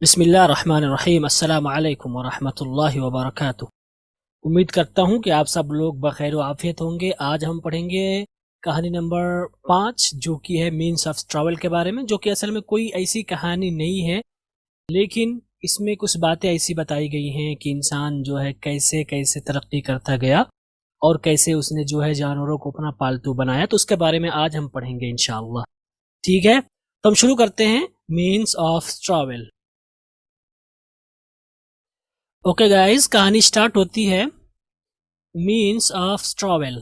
बिस्मिल्लाहिर्रहमानिर्रहीम अस्सलामु अलैकुम वरहमतुल्लाहि वबरकातुह। उम्मीद करता हूँ कि आप सब लोग बखैर व आफियत होंगे। आज हम पढ़ेंगे कहानी नंबर 5 जो कि है मीन्स ऑफ ट्रैवल के बारे में, जो कि असल में कोई ऐसी कहानी नहीं है, लेकिन इसमें कुछ बातें ऐसी बताई गई हैं कि इंसान जो है कैसे कैसे तरक्की करता गया और कैसे उसने जो है जानवरों को अपना पालतू बनाया। तो उसके बारे में आज हम पढ़ेंगे इंशाअल्लाह। ठीक है, तो हम शुरू करते हैं means of travel. Okay guys, कहानी स्टार्ट होती है मीन्स ऑफ ट्रैवल।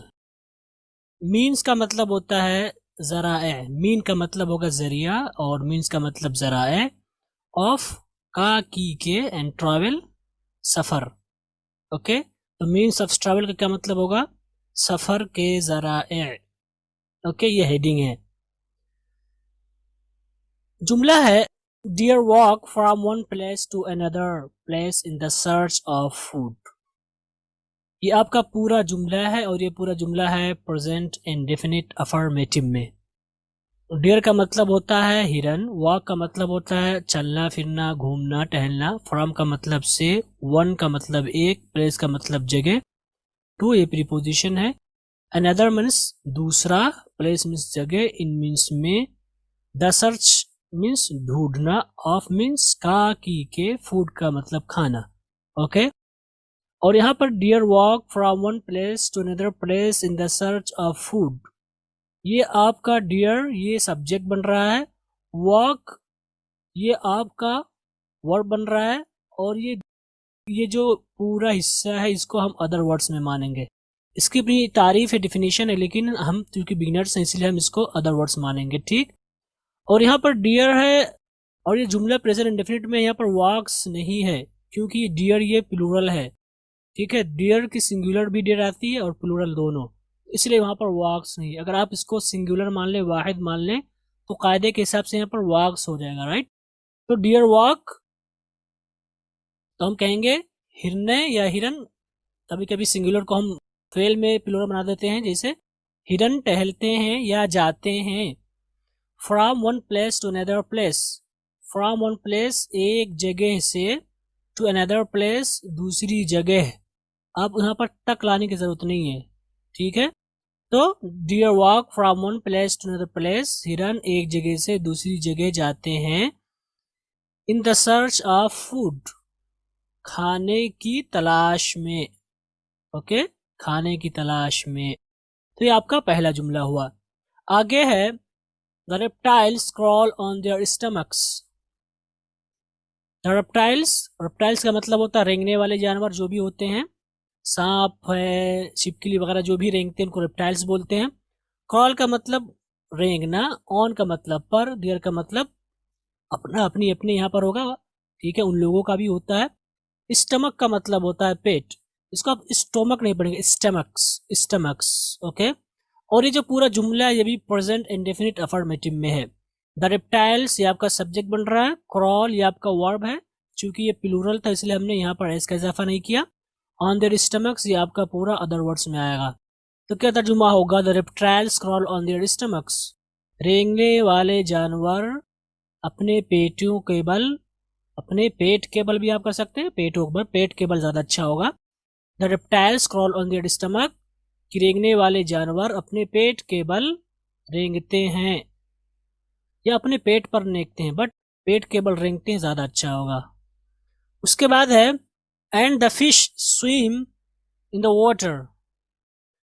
मीन्स का मतलब होता है जराए। मीन का मतलब होगा जरिया और मीन्स का मतलब जराए। ऑफ का की के एंड ट्रैवल सफर। ओके, तो मीन्स ऑफ ट्रैवल का क्या मतलब होगा? सफर के जराए। ओके, ये हेडिंग है। जुमला है deer walk from one place to another place in the search of food. ये आपका पूरा जुमला है और ये पूरा जुमला है प्रेजेंट इंडेफिनिट अफर्मेटिव में। डियर का मतलब होता है हिरन, वॉक का मतलब होता है चलना फिरना घूमना टहलना, फ्रॉम का मतलब से, वन का मतलब एक, प्लेस का मतलब जगह, टू ये प्रीपोजिशन है, अनदर मीन्स दूसरा, प्लेस मीन्स जगह, इन मीन्स में, द सर्च मीन्स ढूंढना, ऑफ मीन्स का की के, फूड का मतलब खाना। ओके, और यहाँ पर deer walk from one place to another place in the search of food, ये आपका डियर ये सब्जेक्ट बन रहा है, वॉक ये आपका वर्ब बन रहा है, और ये जो पूरा हिस्सा है इसको हम अदर वर्ड्स में मानेंगे। इसकी भी तारीफ है, डिफिनीशन है, लेकिन हम क्योंकि बिगिनर्स हैं इसलिए हम इसको अदर वर्ड्स मानेंगे। ठीक, और यहाँ पर डियर है और ये जुमला प्रेजेंट इंडेफिनिट में, यहाँ पर वॉक्स नहीं है क्योंकि डियर ये प्लूरल है। ठीक है, डियर की सिंगुलर भी डियर आती है और प्लूरल दोनों, इसलिए वहां पर वॉक्स नहीं। अगर आप इसको सिंगुलर मान लें, वाहिद मान लें, तो कायदे के हिसाब से यहाँ पर वॉक्स हो जाएगा। राइट, तो डियर वॉक तो हम कहेंगे हिरने या हिरन। कभी कभी सिंगुलर को हम फेल में प्लूरल बना देते हैं, जैसे हिरन टहलते हैं या जाते हैं। From one place to another place, from one place एक जगह से, टू अनदर प्लेस दूसरी जगह। अब यहाँ पर तक लाने की जरूरत नहीं है। ठीक है, तो deer walk from one place to another place, हिरन एक जगह से दूसरी जगह जाते हैं। In the search of food, खाने की तलाश में। ओके, खाने की तलाश में। तो ये आपका पहला जुमला हुआ। आगे है the reptiles crawl on their stomachs. The reptiles, reptiles का मतलब होता है रेंगने वाले जानवर जो भी होते हैं, सांप है, छिपकली वगैरह जो भी रेंगते हैं उनको रेप्टाइल्स बोलते हैं। क्रॉल का मतलब रेंगना, ऑन का मतलब पर, देयर का मतलब अपना अपनी अपने यहाँ पर होगा। ठीक है, उन लोगों का भी होता है। स्टमक का मतलब होता है पेट, इसको आप स्टोमक नहीं पढ़ेंगे, स्टमक्स, स्टमक्स। ओके, और ये जो पूरा जुमला है ये भी प्रेजेंट इंडेफिनिट अफर्मेटिव में है। द रेप्टाइल्स ये आपका सब्जेक्ट बन रहा है, क्रॉल ये आपका वर्ब है, चूंकि ये प्लूरल था इसलिए हमने यहाँ पर एस का इजाफा नहीं किया। ऑन देयर स्टमक्स ये आपका पूरा अदर वर्ड्स में आएगा। तो क्या तर्जुमा होगा? The reptiles crawl on their stomachs, रेंगने वाले जानवर अपने पेटों के बल, अपने पेट के बल भी आप कर सकते हैं, पेटों के बल, पेट के बल ज्यादा अच्छा होगा। The reptiles crawl on their stomach, कि रेंगने वाले जानवर अपने पेट के बल रेंगते हैं या अपने पेट पर रेंगते हैं, बट पेट के बल रेंगते हैं ज्यादा अच्छा होगा। उसके बाद है and the fish swim in the water,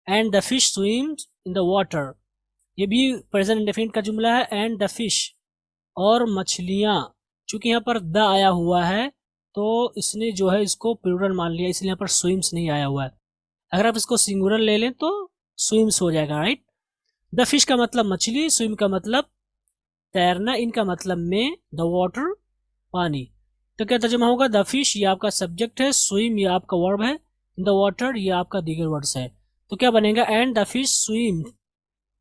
and the fish swims in the water, ये भी प्रेजेंट इंडेफिनिट का जुमला है। एंड द फिश और मछलियां, चूंकि यहाँ पर द आया हुआ है तो इसने जो है इसको प्लूरल मान लिया, इसलिए यहाँ पर स्विम्स नहीं आया हुआ है। अगर आप इसको सिंगुलर ले लें तो स्विम्स हो जाएगा। राइट, द फिश का मतलब मछली, स्विम का मतलब तैरना, इनका मतलब में, द वाटर पानी। तो क्या तर्जुमा होगा? द फिश ये आपका सब्जेक्ट है, स्विम ये आपका वर्ब है, इन द वाटर ये आपका दीगर वर्ड्स है। तो क्या बनेगा? And the fish swim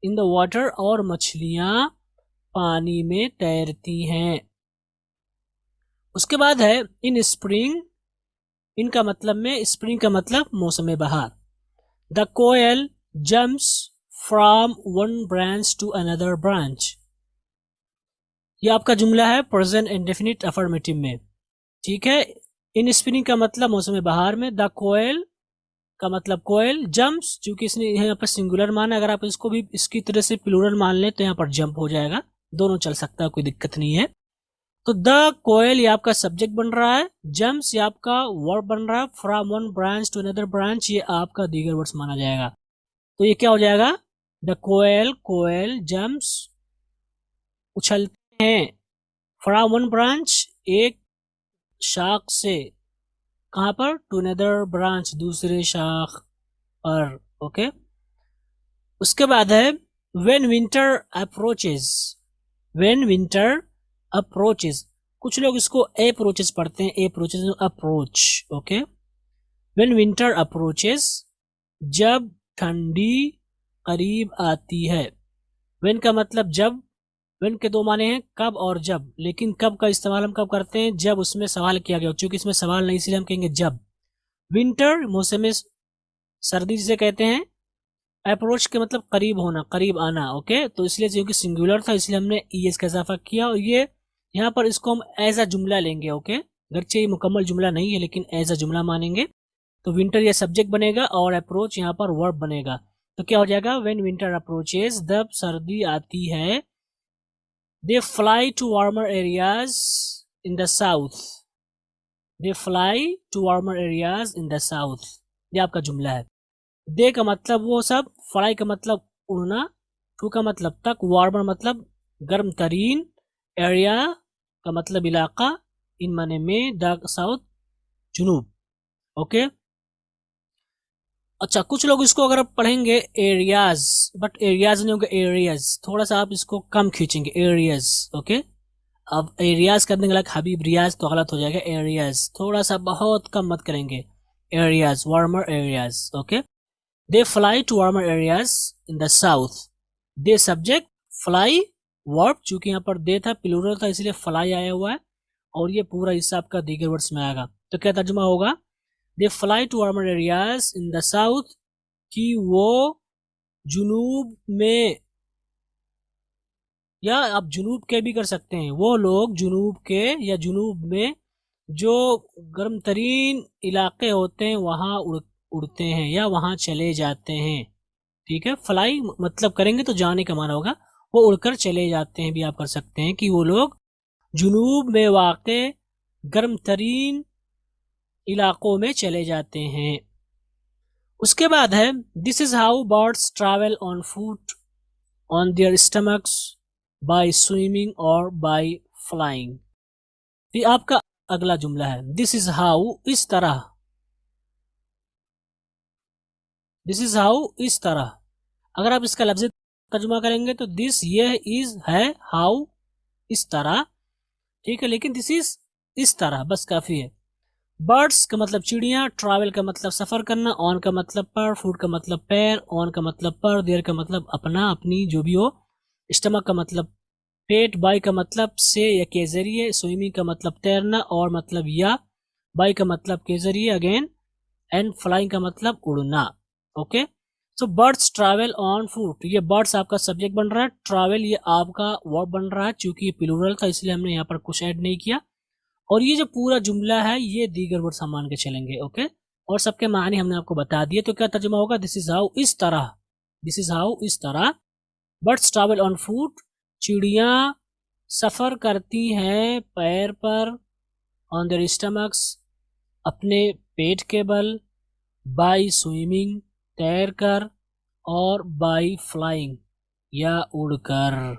in the water, और मछलियां पानी में तैरती हैं। उसके बाद है इन स्प्रिंग, इनका मतलब में, स्प्रिंग का मतलब मौसम बहार। The koel jumps from one branch to another branch, ये आपका जुमला है प्रेजेंट इंडेफिनिट अफर्मेटिव में। ठीक है। इन स्प्रिंग का मतलब मौसम बहार में। द कोयल का मतलब कोयल। जंप्स, चूंकि इसने यहाँ पर सिंगुलर माना, अगर आप इसको भी इसकी तरह से प्लूरल मान लें तो यहाँ पर जंप हो जाएगा, दोनों चल सकता है, कोई दिक्कत नहीं है। तो द कोयल ये आपका सब्जेक्ट बन रहा है, जम्प्स ये आपका वर्ब बन रहा है, from one branch to another branch ये आपका दीगर वर्ड्स माना जाएगा। तो ये क्या हो जाएगा, द कोयल, कोयल जम्प्स उछलते हैं, फ्रॉम वन ब्रांच एक शाख से, कहां पर, टू अनदर ब्रांच दूसरे शाख पर। ओके, उसके बाद है when winter approaches. When winter approaches, कुछ लोग इसको अप्रोचेस पढ़ते हैं, approaches approach. Okay, when winter approaches, जब ठंडी करीब आती है। व्हेन का मतलब जब, व्हेन के दो माने हैं, कब और जब, लेकिन कब का इस्तेमाल हम कब करते हैं, जब उसमें सवाल किया गया, चूंकि इसमें सवाल नहीं इसलिए हम कहेंगे जब। विंटर मौसम सर्दी जिसे कहते हैं, अप्रोच के मतलब करीब होना, करीब आना। ओके, तो इसलिए क्योंकि सिंगुलर था इसलिए हमने ईएस का इजाफा किया, और ये यहाँ पर इसको हम एज अ जुमला लेंगे। ओके, गरचे ये मुकम्मल जुमला नहीं है लेकिन एज अ जुमला मानेंगे। तो विंटर ये सब्जेक्ट बनेगा और अप्रोच यहाँ पर वर्ब बनेगा। तो क्या हो जाएगा, व्हेन विंटर अप्रोचेस, जब सर्दी आती है, they fly to warmer areas in the south. They fly to warmer areas in the south, ये आपका जुमला है। दे का मतलब वो सब, फ्लाई का मतलब उड़ना, टू का मतलब तक, वार्मर मतलब गर्म तरीन, एरिया का मतलब इलाका, इन माने में, द साउथ जुनूब। ओके, अच्छा कुछ लोग इसको अगर आप पढ़ेंगे एरियाज, बट एरियाज नहीं होगा, एरियाज, थोड़ा सा आप इसको कम खींचेंगे, एरियाज। ओके, अब एरियाज करने के लिए हबीब रियाज तो गलत हो जाएगा, एरियाज थोड़ा सा बहुत कम मत करेंगे, areas, warmer areas. Okay, they fly to warmer areas in the south. They subject, fly verb, चूंकि यहाँ पर दे था प्लूरल था इसलिए फ्लाई आया हुआ है, और ये पूरा हिस्सा आपका दीगर वर्ड्स में आएगा। तो क्या तर्जुमा होगा, they fly to warmer areas in the south, कि वो जुनूब में, या आप जुनूब के भी कर सकते हैं, वो लोग जुनूब के या जुनूब में जो गर्म तरीन इलाके होते हैं वहां उड़ते हैं या वहां चले जाते हैं। ठीक है, फ्लाई मतलब करेंगे तो जाने का माना होगा, वो उड़कर चले जाते हैं भी आप कर सकते हैं, कि वो लोग जुनूब में वाक़े गर्म तरीन इलाकों में चले जाते हैं। उसके बाद है this is how birds travel on foot on their stomachs by swimming और बाय फ्लाइंग। ये आपका अगला जुमला है, दिस इज हाउ, इस तरह, दिस इज हाउ, इस तरह। अगर आप इसका लफ्ज़ तर्जुमा करेंगे तो दिस, यह, इज है, हाउ इस तरह। ठीक है, लेकिन दिस इज इस तरह बस काफी है। बर्ड्स का मतलब चिड़िया, ट्रैवल का मतलब सफर करना, ऑन का मतलब पर, फूड का मतलब पैर, ऑन का मतलब पर, देयर का मतलब अपना, अपनी, जो भी हो, स्टमक का मतलब पेट, बाई का मतलब से या के जरिए, स्विमिंग का मतलब तैरना और मतलब या, बाई का मतलब के जरिए अगेन, एंड फ्लाइंग का मतलब उड़ना। Okay, so birds travel on फूट, ये बर्ड्स आपका सब्जेक्ट बन रहा है, ट्रैवल ये आपका वर्ब बन रहा है, चूंकि ये प्लूरल था इसलिए हमने यहाँ पर कुछ ऐड नहीं किया, और ये जो पूरा जुमला है ये दीगर वर्ड हम मान के चलेंगे। ओके, और सबके मानी हमने आपको बता दिए। तो क्या तर्जुमा होगा, दिस इज हाउ, इस तरह, दिस इज हाउ, इस तरह, बर्ड्स ट्रैवल ऑन फूट, चिड़िया सफर करती हैं पैर पर, ऑन देयर स्टमक्स, अपने पेट के बल, बाय स्विमिंग तैर कर, और बाय फ्लाइंग या उड़कर।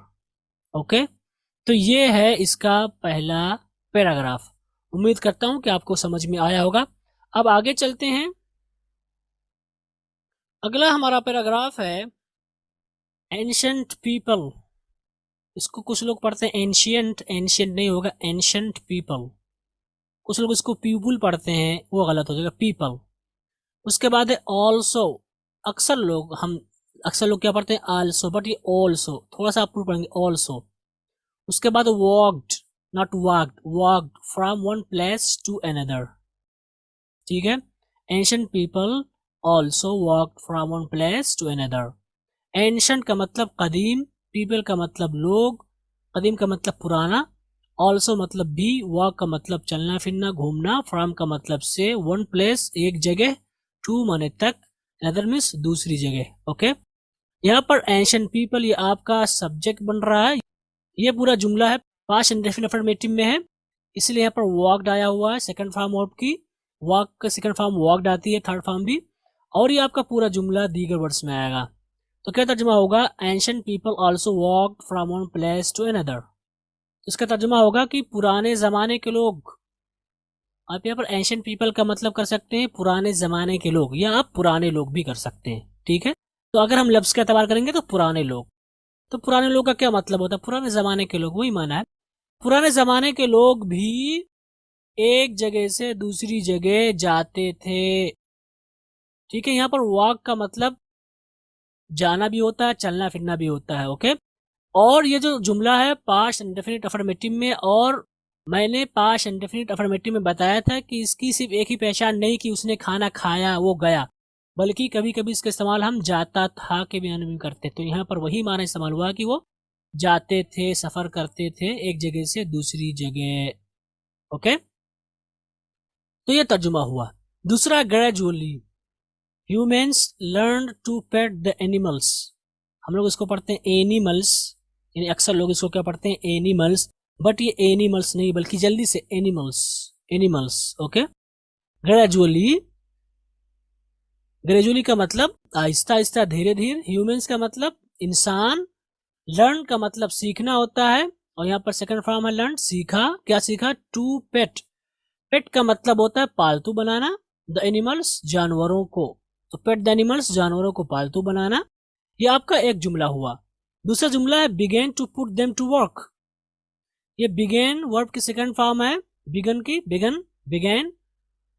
ओके, तो ये है इसका पहला पैराग्राफ। उम्मीद करता हूं कि आपको समझ में आया होगा। अब आगे चलते हैं, अगला हमारा पैराग्राफ है एंशंट पीपल। इसको कुछ लोग पढ़ते हैं एंशियंट, एंशियंट नहीं होगा, एंशंट पीपल। कुछ लोग इसको पीपुल पढ़ते हैं, वो गलत हो जाएगा, पीपल। उसके बाद है ऑल्सो, अक्सर लोग क्या पढ़ते हैं आल्सो, बट ये ऑल्सो, थोड़ा सा आप पढ़ेंगे ऑल्सो। उसके बाद walked, not walked, walked from one place to another. ठीक है, ancient people also walked from one place to another. Ancient का मतलब कदीम, पीपल का मतलब लोग, कदीम का मतलब पुराना, ऑल्सो मतलब भी, वॉक का मतलब चलना फिरना घूमना, फ्रॉम का मतलब से, वन प्लेस एक जगह, टू माने तक, अदर मीन्स दूसरी जगह। ओके, यहाँ पर एंशिएंट पीपल ये आपका सब्जेक्ट बन रहा है। ये पूरा जुमला है पास्ट इंडेफिनिट अफर्मेटिव में है, इसलिए यहाँ पर वॉकड आया हुआ है सेकंड फॉर्म वर्ब की। वॉक का सेकंड फॉर्म वॉकड आती है, थर्ड फॉर्म भी। और ये आपका पूरा जुमला दीगर वर्ड्स में आएगा। तो क्या तर्जुमा होगा? Ancient people also walked from one place to another. इसका तर्जुमा होगा कि पुराने जमाने के लोग। आप यहाँ पर एंशिएंट पीपल का मतलब कर सकते हैं पुराने जमाने के लोग, या आप पुराने लोग भी कर सकते हैं। ठीक है, तो अगर हम लफ्ज का एतबार करेंगे तो पुराने लोग। तो पुराने लोग का क्या मतलब होता है? पुराने जमाने के लोग, वही माना है। पुराने जमाने के लोग भी एक जगह से दूसरी जगह जाते थे। ठीक है, यहाँ पर वॉक का मतलब जाना भी होता है, चलना फिरना भी होता है। ओके, और ये जो जुमला है पास्ट इंडेफिनिट अफर्मेटिव में, और मैंने पास्ट इंडेफिनिट अफर्मेटिव में बताया था कि इसकी सिर्फ एक ही पहचान नहीं कि उसने खाना खाया वो गया, बल्कि कभी कभी इसका इस्तेमाल हम जाता था के बयान में करते। तो यहाँ पर वही माना इस्तेमाल हुआ कि वो जाते थे, सफर करते थे एक जगह से दूसरी जगह। ओके, तो ये तर्जुमा हुआ। दूसरा, gradually humans learn to pet the animals. हम लोग इसको पढ़ते हैं एनिमल्स, यानी अक्सर लोग इसको क्या पढ़ते हैं? एनिमल्स, बट ये एनिमल्स नहीं बल्कि जल्दी से animals, animals. Okay, gradually, gradually का मतलब आहिस्ता आहिस्ता, धीरे धीरे। ह्यूमंस का मतलब इंसान। लर्न का मतलब सीखना होता है, और यहाँ पर सेकंड फॉर्म है लर्न, सीखा। क्या सीखा? टू पेट। पेट का मतलब होता है पालतू बनाना, द एनिमल्स जानवरों को। तो पेट द एनिमल्स जानवरों को पालतू बनाना, ये आपका एक जुमला हुआ। दूसरा जुमला है began to put them to work. ये बिगेन वर्ब की सेकंड फॉर्म है, बिगन की, बिगन, बिगेन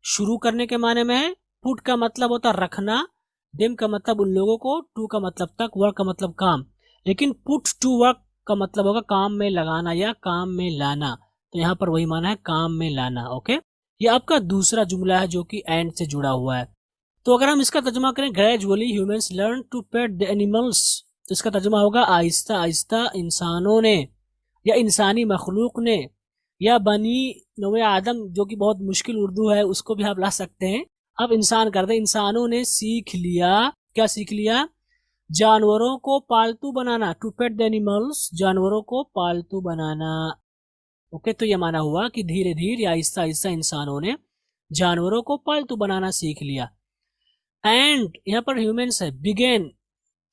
शुरू करने के माने में है। पुट का मतलब होता है रखना, देम का मतलब उन लोगों को, टू का मतलब तक, वर्क का मतलब काम। लेकिन पुट टू वर्क का मतलब होगा काम में लगाना या काम में लाना। तो यहाँ पर वही माना है, काम में लाना। ओके, ये आपका दूसरा जुमला है जो कि एंड से जुड़ा हुआ है। तो अगर हम इसका तर्जुमा करें, gradually humans learn to pet the animals, तो इसका तर्जुमा होगा आहिस्ता आहिस्ता इंसानों ने, या इंसानी मखलूक ने, या बनी नौए आदम, जो कि बहुत मुश्किल उर्दू है उसको भी आप ला सकते हैं। अब इंसान कर दे, इंसानों ने सीख लिया। क्या सीख लिया? जानवरों को पालतू बनाना, टू पेट द एनिमल्स, जानवरों को पालतू बनाना। ओके, तो ये माना हुआ कि धीरे धीरे या आहिस्ता आहिस्ता इंसानों ने जानवरों को पालतू बनाना सीख लिया। एंड यहाँ पर ह्यूमंस है, began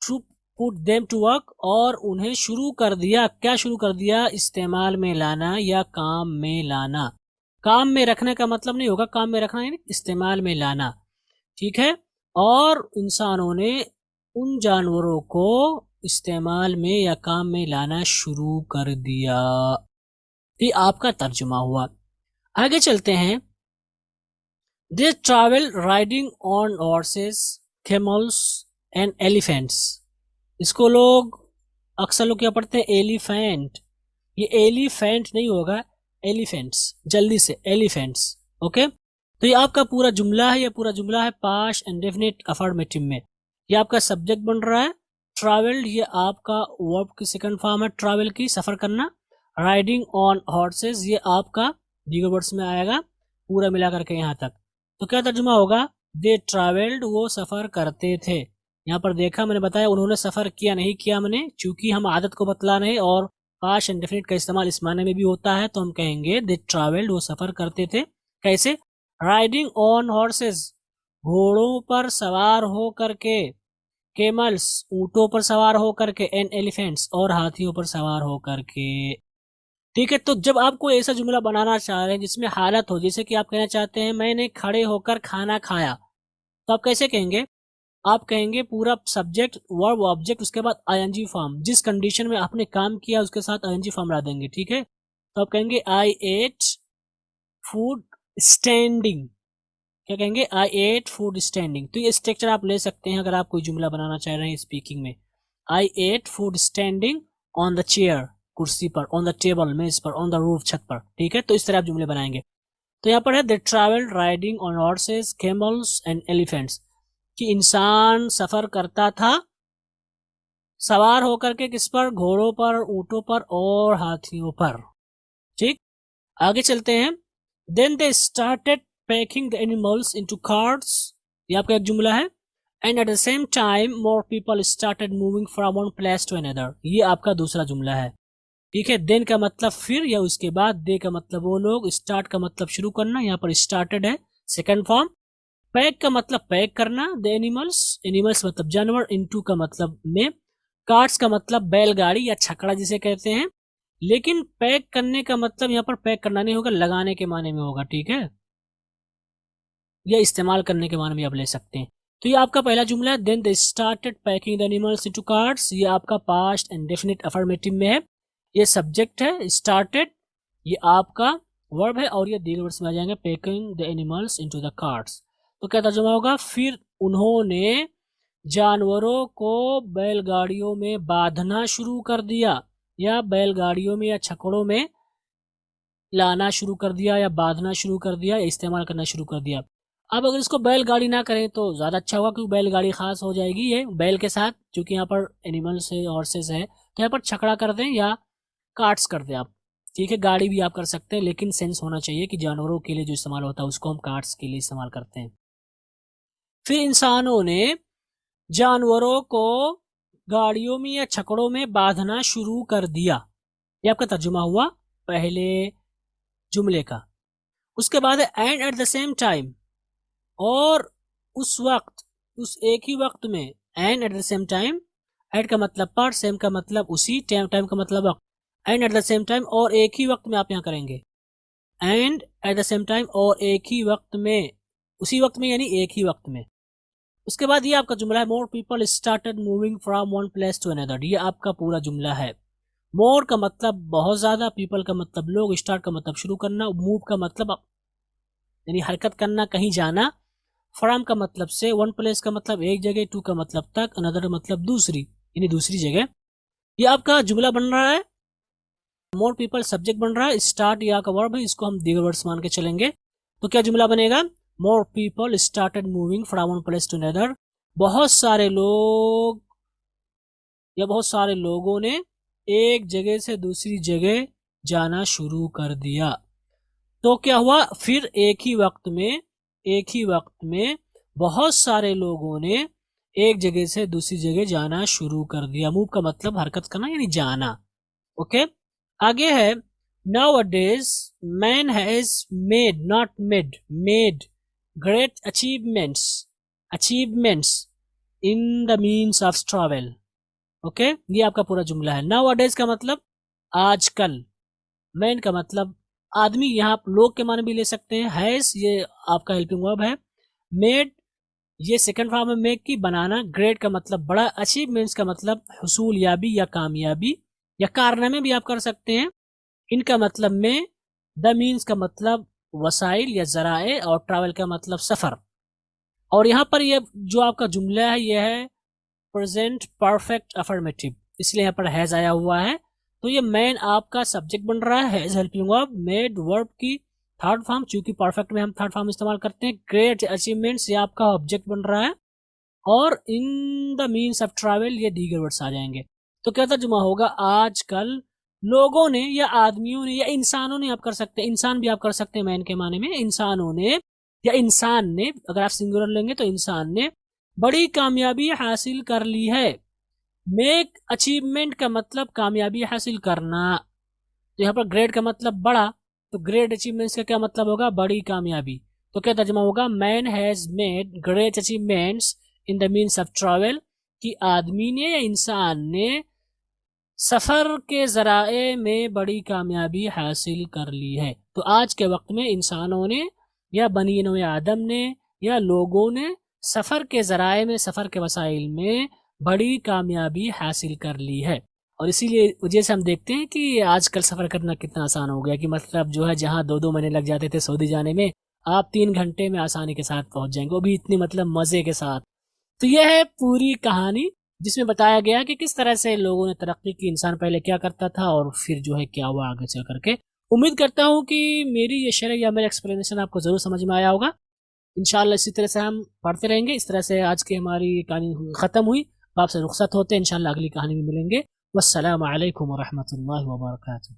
to put them to work, और उन्हें शुरू कर दिया। क्या शुरू कर दिया? इस्तेमाल में लाना या काम में लाना। काम में रखने का मतलब नहीं होगा काम में रखना, यानी इस्तेमाल में लाना। ठीक है, और इंसानों ने उन जानवरों को इस्तेमाल में या काम में लाना शुरू कर दिया। ये आपका तर्जुमा हुआ। आगे चलते हैं। They travel riding on horses, camels and elephants. इसको लोग अक्सर लोग क्या पढ़ते हैं? एलिफेंट। ये एलिफेंट नहीं होगा, एलिफेंट्स, जल्दी से एलिफेंट्स। ओके, तो ये आपका पूरा जुमला है, ये पूरा जुमला है पास्ट इंडेफिनिट अफर्मेटिव में। ये आपका सब्जेक्ट बन रहा है। ट्रैवल्ड ये आपका वर्ब की सेकंड फॉर्म है, ट्रैवल की, सफर करना। राइडिंग ऑन हॉर्सेस ये आपका दीगर वर्ड्स में आएगा, पूरा मिला करके यहाँ तक। तो क्या तर्जुमा होगा? दे ट्रैवल्ड, वो सफर करते थे। यहाँ पर देखा, मैंने बताया उन्होंने सफर किया, नहीं किया मैंने, चूंकि हम आदत को बतला रहे और पास्ट इंडेफिनिट का इस्तेमाल इस माने में भी होता है, तो हम कहेंगे दे ट्रैवल्ड, वो सफर करते थे। कैसे? राइडिंग ऑन हॉर्सेस, घोड़ों पर सवार हो करके। केमल्स, ऊंटों पर सवार हो करके। एंड एलिफेंट्स, और हाथियों पर सवार हो करके। ठीक है, तो जब आप कोई ऐसा जुमला बनाना चाह रहे हैं जिसमें हालत हो, जैसे कि आप कहना चाहते हैं मैंने खड़े होकर खाना खाया, तो आप कैसे कहेंगे? आप कहेंगे पूरा सब्जेक्ट वर्ब ऑब्जेक्ट उसके बाद आईएनजी फॉर्म, जिस कंडीशन में आपने काम किया उसके साथ आईएनजी फॉर्म ला देंगे। ठीक है, तो आप कहेंगे आई एट फूड स्टैंडिंग। क्या कहेंगे? आई एट फूड स्टैंडिंग। तो ये स्ट्रक्चर आप ले सकते हैं अगर आप कोई जुमला बनाना चाह रहे हैं स्पीकिंग में। I ate food standing on the chair, कुर्सी पर, ऑन द टेबल, मेज पर, ऑन द रूफ, छत पर। ठीक है, तो इस तरह आप जुमले बनाएंगे। तो यहाँ पर है they travelled riding on horses, camels and elephants, कि इंसान सफर करता था सवार होकर के, किस पर? घोड़ों पर, ऊंटों पर और हाथियों पर। ठीक, आगे चलते हैं। Then they started packing the animals into carts, ये आपका एक जुमला है। And at the same time more people started moving from one place to another, ये आपका दूसरा जुमला है। ठीक है, देन का मतलब फिर या उसके बाद, दे का मतलब वो लोग, स्टार्ट का मतलब शुरू करना, यहाँ पर स्टार्टेड है सेकंड फॉर्म। पैक का मतलब पैक करना, द एनिमल्स, एनिमल्स मतलब जानवर, इनटू का मतलब में, कार्ट्स का मतलब बैलगाड़ी या छकड़ा जिसे कहते हैं। लेकिन पैक करने का मतलब यहाँ पर पैक करना नहीं होगा, लगाने के माने में होगा। ठीक है, या इस्तेमाल करने के माने में आप ले सकते हैं। तो ये आपका पहला जुमला है, then they started packing the animals into carts, ये आपका पास्ट इंडेफिनिट अफर्मेटिव में है। ये सब्जेक्ट है स्टार्टेड, ये आपका वर्ब है, और ये दीगर वर्ड्स में आ जाएंगे packing the animals into the carts. तो क्या तर्जुमा होगा, फिर उन्होंने जानवरों को बैलगाड़ियों में बांधना शुरू कर दिया, या बैलगाड़ियों में या छकड़ों में लाना शुरू कर दिया, या बांधना शुरू कर दिया, या इस्तेमाल करना शुरू कर दिया। अब अगर इसको बैलगाड़ी ना करें तो ज़्यादा अच्छा होगा, क्योंकि बैलगाड़ी खास हो जाएगी ये बैल के साथ, क्योंकि यहाँ पर एनिमल्स है, हॉर्सेस है, तो यहाँ पर छकड़ा कर दें या कार्ट्स कर दें आप। ठीक है, गाड़ी भी आप कर सकते हैं, लेकिन सेंस होना चाहिए कि जानवरों के लिए जो इस्तेमाल होता है उसको हम कार्ट्स के लिए इस्तेमाल करते हैं। फिर इंसानों ने जानवरों को गाड़ियों में या छकड़ों में बांधना शुरू कर दिया, ये आपका तर्जुमा हुआ पहले जुमले का। उसके बाद है and at the same time, और उस वक्त, उस एक ही वक्त में, and at the same time, at का मतलब पर, सेम का मतलब उसी, टाइम टाइम का मतलब वक्त, and at the same time और एक ही वक्त में आप यहाँ करेंगे, and at the same time और एक ही वक्त में, उसी वक्त में यानी एक ही वक्त में। उसके बाद ये आपका जुमला है, more people started moving from one place to another, ये आपका पूरा जुमला है। मोर का मतलब बहुत ज्यादा, पीपल का मतलब लोग, स्टार्ट का मतलब शुरू करना, मूव का मतलब यानी हरकत करना, कहीं जाना, फ्रॉम का मतलब से, वन प्लेस का मतलब एक जगह, टू का मतलब तक, अनदर मतलब दूसरी यानी दूसरी जगह। ये आपका जुमला बन रहा है। मोर पीपल सब्जेक्ट बन रहा है, स्टार्ट या का वर्ब है, इसको हम दीगर वर्ड्स मान के चलेंगे। तो क्या जुमला बनेगा, more people started moving from one place to another, बहुत सारे लोग या बहुत सारे लोगों ने एक जगह से दूसरी जगह जाना शुरू कर दिया। तो क्या हुआ, फिर एक ही वक्त में, एक ही वक्त में बहुत सारे लोगों ने एक जगह से दूसरी जगह जाना शुरू कर दिया। मूव का मतलब हरकत करना यानी जाना। ओके, आगे है, now a days man has made, not made, made great achievements, achievements in the means of travel. Okay, ये आपका पूरा जुमला है। नाउ अ डेज का मतलब आजकल, मैन का मतलब आदमी, यहाँ आप लोग के माने भी ले सकते हैं। हैज ये आपका हेल्पिंग वर्ब है। मेड ये सेकंड फॉर्म है मेक की, बनाना। ग्रेट का मतलब बड़ा। अचीवमेंट्स का मतलब हुसूल याबी या कामयाबी या कारनामे भी आप कर सकते हैं। इनका मतलब में, द मीन्स का मतलब वसाइल या जराए, और ट्रैवल का मतलब सफर। और यहाँ पर ये जो आपका जुमला है ये है प्रेजेंट परफेक्ट अफर्मेटिव, इसलिए यहाँ पर हैज आया हुआ है। तो ये मैन आपका सब्जेक्ट बन रहा है, has helping verb, made verb की थर्ड फॉर्म, चूंकि परफेक्ट में हम थर्ड फॉर्म इस्तेमाल करते हैं। ग्रेट अचीवमेंट्स ये आपका ऑब्जेक्ट बन रहा है, और in the means of travel ये दीगर वर्ड्स आ जाएंगे। तो क्या तर्जुमा होगा, आजकल लोगों ने या आदमियों ने या इंसानों ने आप कर सकते हैं, इंसान भी आप कर सकते हैं मैन के माने में। इंसानों ने या इंसान ने, अगर आप सिंगुलर लेंगे तो इंसान ने बड़ी कामयाबी हासिल कर ली है। मेक अचीवमेंट का मतलब कामयाबी हासिल करना। तो यहाँ पर ग्रेट का मतलब बड़ा, तो ग्रेट अचीवमेंट्स का क्या मतलब होगा, बड़ी कामयाबी। तो क्या तर्जुमा होगा, man has made great achievements in the means of travel, कि आदमी ने या इंसान ने सफर के जराए में बड़ी कामयाबी हासिल कर ली है। तो आज के वक्त में इंसानों ने या बनी नौ आदम ने या लोगों ने सफर के जराए में, सफर के वसाइल में बड़ी कामयाबी हासिल कर ली है। और इसीलिए वजह से हम देखते हैं कि आजकल सफर करना कितना आसान हो गया, कि मतलब जो है जहाँ 2-2 महीने लग जाते थे सऊदी जाने में, आप 3 घंटे में आसानी के साथ पहुंच जाएंगे, वो भी इतनी मतलब मजे के साथ। तो यह है पूरी कहानी, जिसमें बताया गया कि किस तरह से लोगों ने तरक्की की, इंसान पहले क्या करता था और फिर जो है क्या हुआ आगे चल करके। उम्मीद करता हूँ कि मेरी ये शरह या मेरा एक्सप्लेनेशन आपको जरूर समझ में आया होगा। इंशाल्लाह इसी तरह से हम पढ़ते रहेंगे। इस तरह से आज की हमारी कहानी ख़त्म हुई, आपसे रुखसत होते हैं, इंशाल्लाह अगली कहानी में मिलेंगे। वस्सलामु अलैकुम वरहमतुल्लाहि वबरकातुहू।